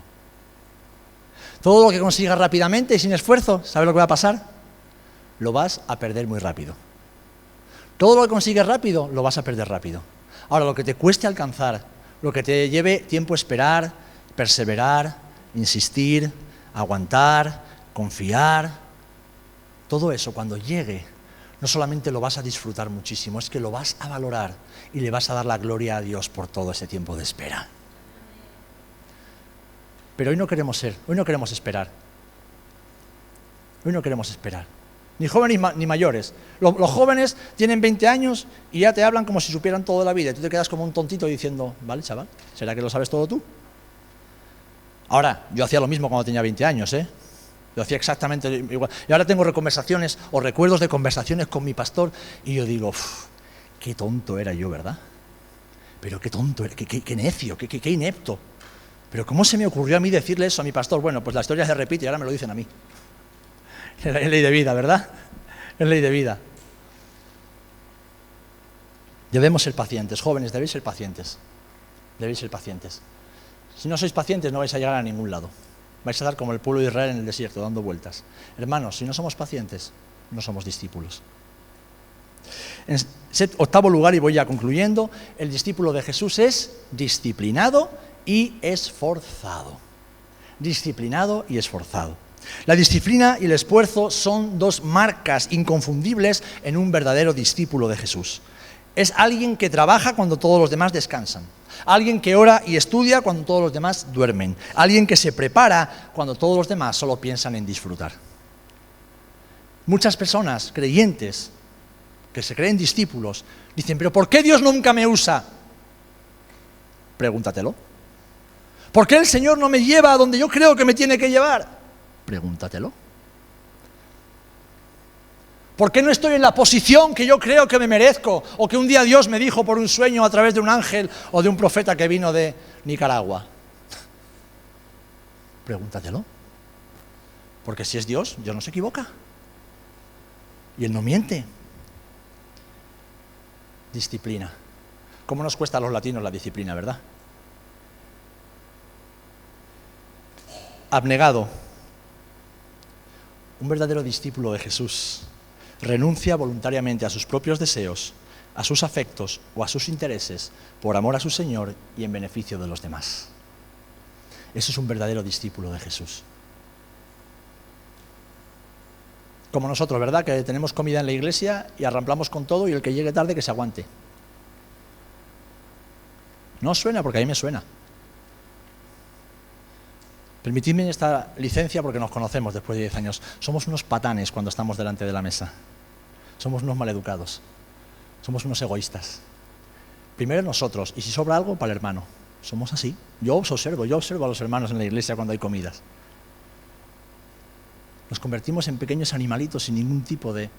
Todo lo que consigas rápidamente y sin esfuerzo, ¿sabes lo que va a pasar? Lo vas a perder muy rápido. Todo lo que consigues rápido, lo vas a perder rápido. Ahora, lo que te cueste alcanzar, lo que te lleve tiempo esperar, perseverar, insistir, aguantar, confiar, todo eso cuando llegue, no solamente lo vas a disfrutar muchísimo, es que lo vas a valorar y le vas a dar la gloria a Dios por todo ese tiempo de espera. Pero hoy no queremos esperar. Hoy no queremos esperar. Ni jóvenes ni mayores. Los jóvenes tienen 20 años y ya te hablan como si supieran todo de la vida. Y tú te quedas como un tontito diciendo, vale, chaval, ¿será que lo sabes todo tú? Ahora, yo hacía lo mismo cuando tenía 20 años, ¿eh? Lo hacía exactamente igual. Y ahora tengo conversaciones o recuerdos de conversaciones con mi pastor y yo digo, qué tonto era yo, ¿verdad? Pero qué tonto, qué necio, qué inepto. Pero ¿cómo se me ocurrió a mí decirle eso a mi pastor? Bueno, pues la historia se repite y ahora me lo dicen a mí. Es ley de vida, ¿verdad? Es ley de vida. Debemos ser pacientes, jóvenes, debéis ser pacientes. Debéis ser pacientes. Si no sois pacientes no vais a llegar a ningún lado. Vais a dar como el pueblo de Israel en el desierto, dando vueltas. Hermanos, si no somos pacientes, no somos discípulos. En octavo lugar, y voy ya concluyendo, el discípulo de Jesús es disciplinado y esforzado. Disciplinado y esforzado. La disciplina y el esfuerzo son dos marcas inconfundibles en un verdadero discípulo de Jesús. Es alguien que trabaja cuando todos los demás descansan. Alguien que ora y estudia cuando todos los demás duermen. Alguien que se prepara cuando todos los demás solo piensan en disfrutar. Muchas personas creyentes que se creen discípulos dicen, ¿pero por qué Dios nunca me usa? Pregúntatelo. ¿Por qué el Señor no me lleva a donde yo creo que me tiene que llevar? Pregúntatelo. ¿Por qué no estoy en la posición que yo creo que me merezco? O que un día Dios me dijo por un sueño a través de un ángel o de un profeta que vino de Nicaragua. Pregúntatelo. Porque si es Dios no se equivoca. Y Él no miente. Disciplina. ¿Cómo nos cuesta a los latinos la disciplina, verdad? Abnegado. Un verdadero discípulo de Jesús renuncia voluntariamente a sus propios deseos, a sus afectos o a sus intereses por amor a su Señor y en beneficio de los demás. Eso es un verdadero discípulo de Jesús. Como nosotros, ¿verdad? Que tenemos comida en la iglesia y arramplamos con todo y el que llegue tarde que se aguante. No suena porque a mí me suena. Permitidme esta licencia porque nos conocemos después de 10 años. Somos unos patanes cuando estamos delante de la mesa. Somos unos maleducados. Somos unos egoístas. Primero nosotros, y si sobra algo, para el hermano. Somos así. Yo observo a los hermanos en la iglesia cuando hay comidas. Nos convertimos en pequeños animalitos sin ningún tipo de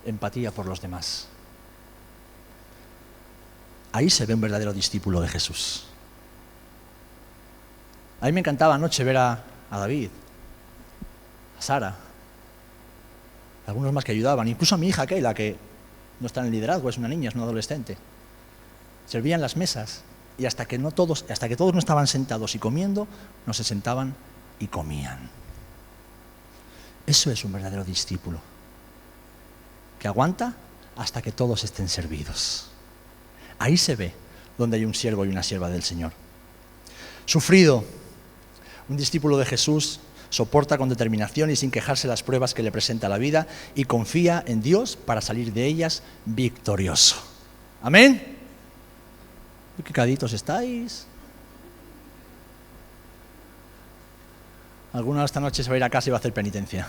empatía por los demás. Ahí se ve un verdadero discípulo de Jesús. A mí me encantaba anoche ver a David, a Sara, algunos más que ayudaban, incluso a mi hija Keila, que no está en el liderazgo, es una niña, es una adolescente. Servían las mesas y hasta que todos no estaban sentados y comiendo, no se sentaban y comían. Eso es un verdadero discípulo, que aguanta hasta que todos estén servidos. Ahí se ve donde hay un siervo y una sierva del Señor. Sufrido. Un discípulo de Jesús soporta con determinación y sin quejarse las pruebas que le presenta la vida y confía en Dios para salir de ellas victorioso. ¿Amén? ¿Qué calladitos estáis? Alguno esta noche se va a ir a casa y va a hacer penitencia.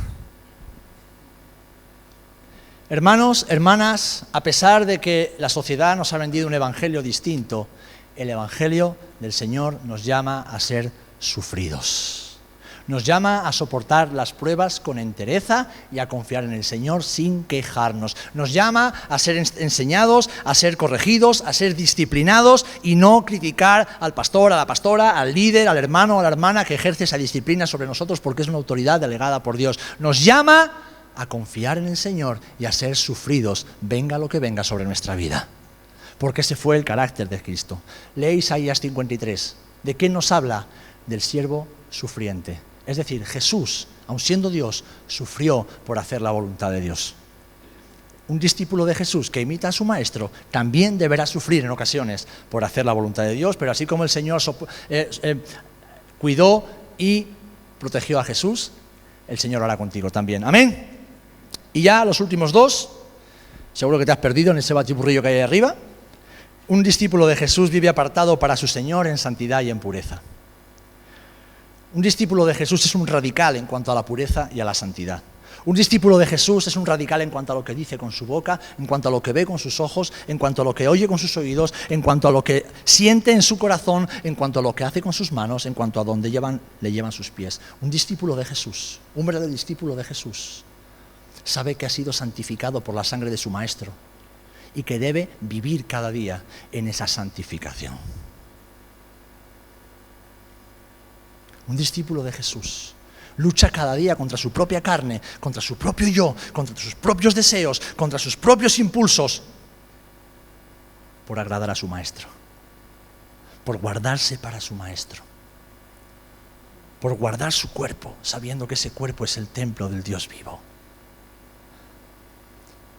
Hermanos, hermanas, a pesar de que la sociedad nos ha vendido un evangelio distinto, el evangelio del Señor nos llama a ser sufridos. Nos llama a soportar las pruebas con entereza y a confiar en el Señor sin quejarnos. Nos llama a ser enseñados, a ser corregidos, a ser disciplinados y no criticar al pastor, a la pastora, al líder, al hermano o a la hermana que ejerce esa disciplina sobre nosotros porque es una autoridad delegada por Dios. Nos llama a confiar en el Señor y a ser sufridos, venga lo que venga sobre nuestra vida. Porque ese fue el carácter de Cristo. Lee Isaías 53. ¿De qué nos habla? Del siervo sufriente. Es decir, Jesús, aun siendo Dios, sufrió por hacer la voluntad de Dios. Un discípulo de Jesús que imita a su maestro también deberá sufrir en ocasiones por hacer la voluntad de Dios, pero así como el Señor cuidó y protegió a Jesús, el Señor hará contigo también. Amén. Y ya los últimos dos, seguro que te has perdido en ese batiburrillo que hay ahí arriba. Un discípulo de Jesús vive apartado para su Señor en santidad y en pureza. Un discípulo de Jesús es un radical en cuanto a la pureza y a la santidad. Un discípulo de Jesús es un radical en cuanto a lo que dice con su boca, en cuanto a lo que ve con sus ojos, en cuanto a lo que oye con sus oídos, en cuanto a lo que siente en su corazón, en cuanto a lo que hace con sus manos, en cuanto a dónde le llevan sus pies. Un discípulo de Jesús, un verdadero discípulo de Jesús, sabe que ha sido santificado por la sangre de su Maestro y que debe vivir cada día en esa santificación. Un discípulo de Jesús lucha cada día contra su propia carne, contra su propio yo, contra sus propios deseos, contra sus propios impulsos, por agradar a su Maestro, por guardarse para su Maestro, por guardar su cuerpo, sabiendo que ese cuerpo es el templo del Dios vivo.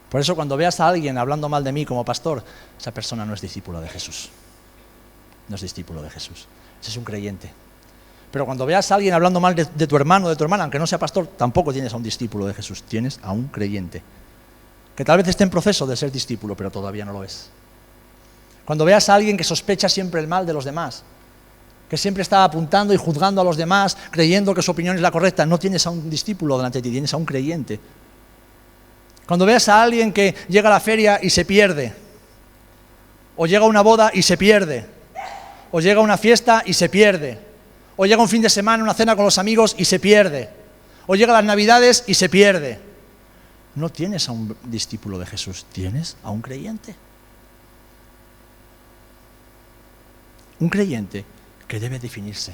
Por eso cuando veas a alguien hablando mal de mí como pastor, esa persona no es discípulo de Jesús. No es discípulo de Jesús. Ese es un creyente. Pero cuando veas a alguien hablando mal de tu hermano o de tu hermana, aunque no sea pastor, tampoco tienes a un discípulo de Jesús, tienes a un creyente. Que tal vez esté en proceso de ser discípulo, pero todavía no lo es. Cuando veas a alguien que sospecha siempre el mal de los demás, que siempre está apuntando y juzgando a los demás, creyendo que su opinión es la correcta, no tienes a un discípulo delante de ti, tienes a un creyente. Cuando veas a alguien que llega a la feria y se pierde, o llega a una boda y se pierde, o llega a una fiesta y se pierde, o llega un fin de semana, una cena con los amigos y se pierde, o llega a las Navidades y se pierde, no tienes a un discípulo de Jesús, tienes a un creyente. Un creyente que debe definirse,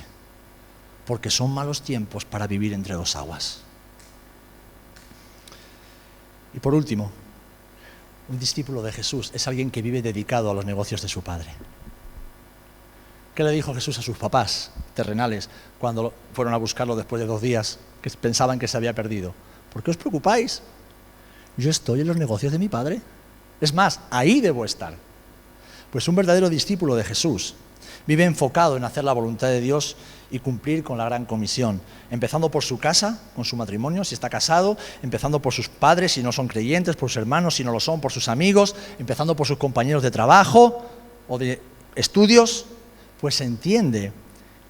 porque son malos tiempos para vivir entre dos aguas. Y por último, un discípulo de Jesús es alguien que vive dedicado a los negocios de su Padre. ¿Qué le dijo Jesús a sus papás terrenales cuando fueron a buscarlo después de 2 días, que pensaban que se había perdido? ¿Por qué os preocupáis? Yo estoy en los negocios de mi Padre. Es más, ahí debo estar. Pues un verdadero discípulo de Jesús vive enfocado en hacer la voluntad de Dios y cumplir con la gran comisión, empezando por su casa, con su matrimonio, si está casado, empezando por sus padres, si no son creyentes, por sus hermanos, si no lo son, por sus amigos, empezando por sus compañeros de trabajo o de estudios, pues entiende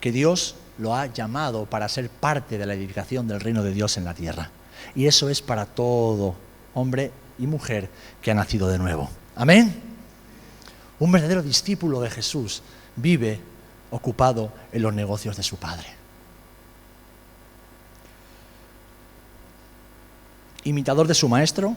que Dios lo ha llamado para ser parte de la edificación del reino de Dios en la tierra. Y eso es para todo hombre y mujer que ha nacido de nuevo. Amén. Un verdadero discípulo de Jesús vive ocupado en los negocios de su Padre. Imitador de su maestro,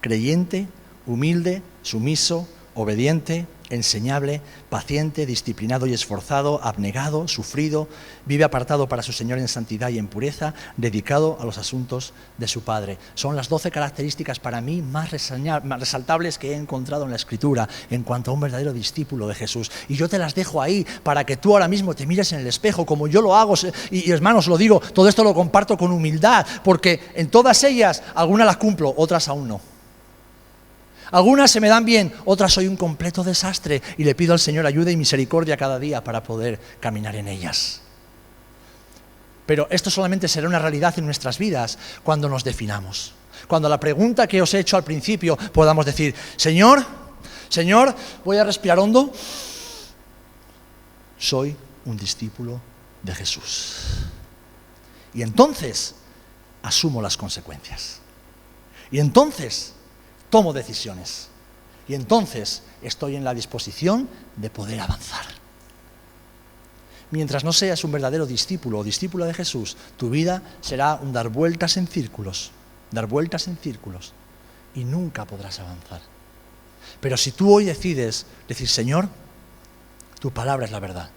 creyente, humilde, sumiso, obediente, enseñable, paciente, disciplinado y esforzado, abnegado, sufrido, vive apartado para su Señor en santidad y en pureza, dedicado a los asuntos de su Padre. Son las 12 características para mí más resaltables que he encontrado en la Escritura en cuanto a un verdadero discípulo de Jesús. Y yo te las dejo ahí para que tú ahora mismo te mires en el espejo como yo lo hago. Y hermanos, lo digo, todo esto lo comparto con humildad, porque en todas ellas, algunas las cumplo, otras aún no. Algunas se me dan bien, otras soy un completo desastre y le pido al Señor ayuda y misericordia cada día para poder caminar en ellas. Pero esto solamente será una realidad en nuestras vidas cuando nos definamos. Cuando la pregunta que os he hecho al principio podamos decir, Señor, voy a respirar hondo, soy un discípulo de Jesús. Y entonces asumo las consecuencias. Y entonces tomo decisiones. Y entonces estoy en la disposición de poder avanzar. Mientras no seas un verdadero discípulo o discípula de Jesús, tu vida será un dar vueltas en círculos, y nunca podrás avanzar. Pero si tú hoy decides decir, Señor, tu palabra es la verdad.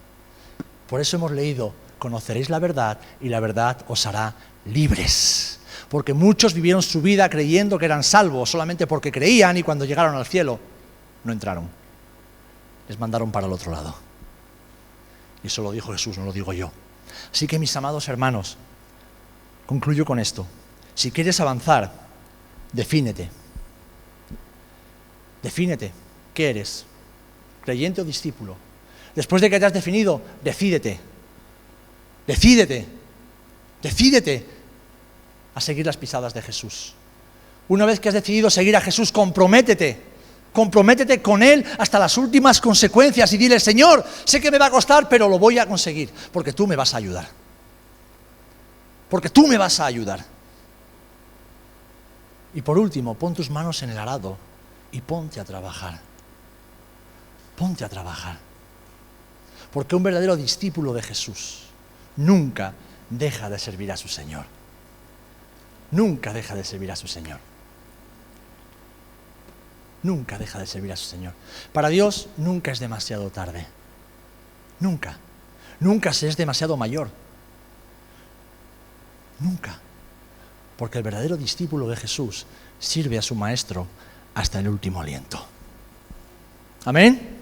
Por eso hemos leído, conoceréis la verdad y la verdad os hará libres. Porque muchos vivieron su vida creyendo que eran salvos solamente porque creían y cuando llegaron al cielo no entraron. Les mandaron para el otro lado. Y eso lo dijo Jesús, no lo digo yo. Así que mis amados hermanos, concluyo con esto. Si quieres avanzar, defínete. Defínete. ¿Qué eres? ¿Creyente o discípulo? Después de que te has definido, decídete. Decídete. Decídete a seguir las pisadas de Jesús. Una vez que has decidido seguir a Jesús, comprométete con Él hasta las últimas consecuencias y dile, Señor, sé que me va a costar, pero lo voy a conseguir, porque tú me vas a ayudar. Porque tú me vas a ayudar. Y por último, pon tus manos en el arado y ponte a trabajar. Ponte a trabajar. Porque un verdadero discípulo de Jesús nunca deja de servir a su Señor. Nunca deja de servir a su Señor. Nunca deja de servir a su Señor. Para Dios nunca es demasiado tarde. Nunca. Nunca se es demasiado mayor. Nunca. Porque el verdadero discípulo de Jesús sirve a su Maestro hasta el último aliento. ¿Amén?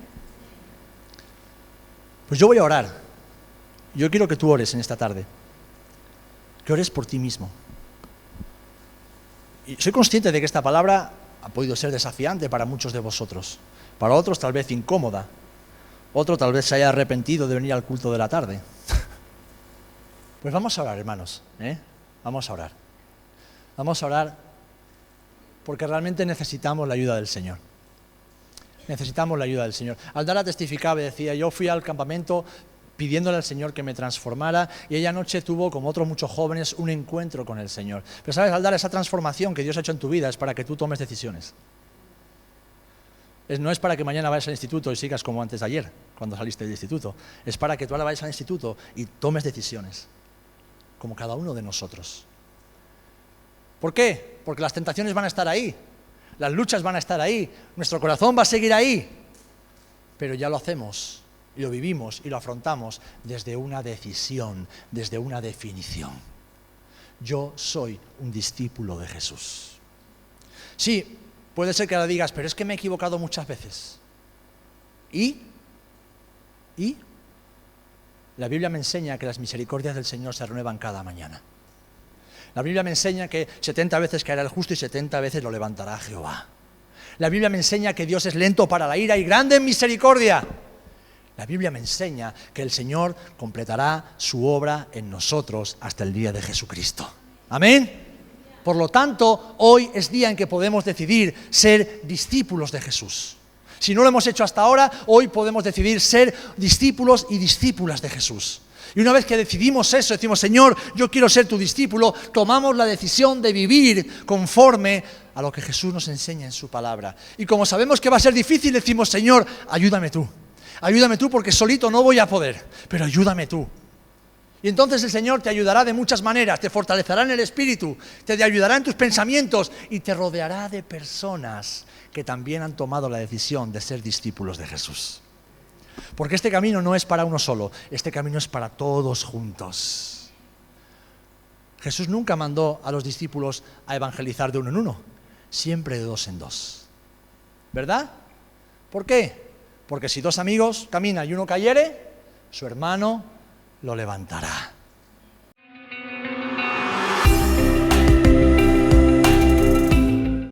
Pues yo voy a orar. Yo quiero que tú ores en esta tarde. Que ores por ti mismo. Y soy consciente de que esta palabra ha podido ser desafiante para muchos de vosotros. Para otros tal vez incómoda. Otro tal vez se haya arrepentido de venir al culto de la tarde. Pues vamos a orar, hermanos, Vamos a orar. Vamos a orar porque realmente necesitamos la ayuda del Señor. Necesitamos la ayuda del Señor. Aldara testificaba y decía, yo fui al campamento pidiéndole al Señor que me transformara y ella anoche tuvo, como otros muchos jóvenes, un encuentro con el Señor. Pero sabes, Aldara, esa transformación que Dios ha hecho en tu vida es para que tú tomes decisiones. No es para que mañana vayas al instituto y sigas como antes de ayer, cuando saliste del instituto. Es para que tú ahora vayas al instituto y tomes decisiones, como cada uno de nosotros. ¿Por qué? Porque las tentaciones van a estar ahí, las luchas van a estar ahí, nuestro corazón va a seguir ahí, pero ya lo hacemos y lo vivimos y lo afrontamos desde una decisión, desde una definición. Yo soy un discípulo de Jesús. Sí, puede ser que ahora digas, pero es que me he equivocado muchas veces. ¿Y? La Biblia me enseña que las misericordias del Señor se renuevan cada mañana. La Biblia me enseña que 70 veces caerá el justo y 70 veces lo levantará Jehová. La Biblia me enseña que Dios es lento para la ira y grande en misericordia. La Biblia me enseña que el Señor completará su obra en nosotros hasta el día de Jesucristo. Amén. Por lo tanto, hoy es día en que podemos decidir ser discípulos de Jesús. Si no lo hemos hecho hasta ahora, hoy podemos decidir ser discípulos y discípulas de Jesús. Y una vez que decidimos eso, decimos, Señor, yo quiero ser tu discípulo, tomamos la decisión de vivir conforme a lo que Jesús nos enseña en su palabra. Y como sabemos que va a ser difícil, decimos, Señor, ayúdame tú. Ayúdame tú porque solito no voy a poder, pero ayúdame tú. Y entonces el Señor te ayudará de muchas maneras, te fortalecerá en el espíritu, te ayudará en tus pensamientos y te rodeará de personas que también han tomado la decisión de ser discípulos de Jesús. Porque este camino no es para uno solo, este camino es para todos juntos. Jesús nunca mandó a los discípulos a evangelizar de uno en uno, siempre de dos en dos. ¿Verdad? ¿Por qué? Porque si dos amigos caminan y uno cayere, su hermano lo levantará.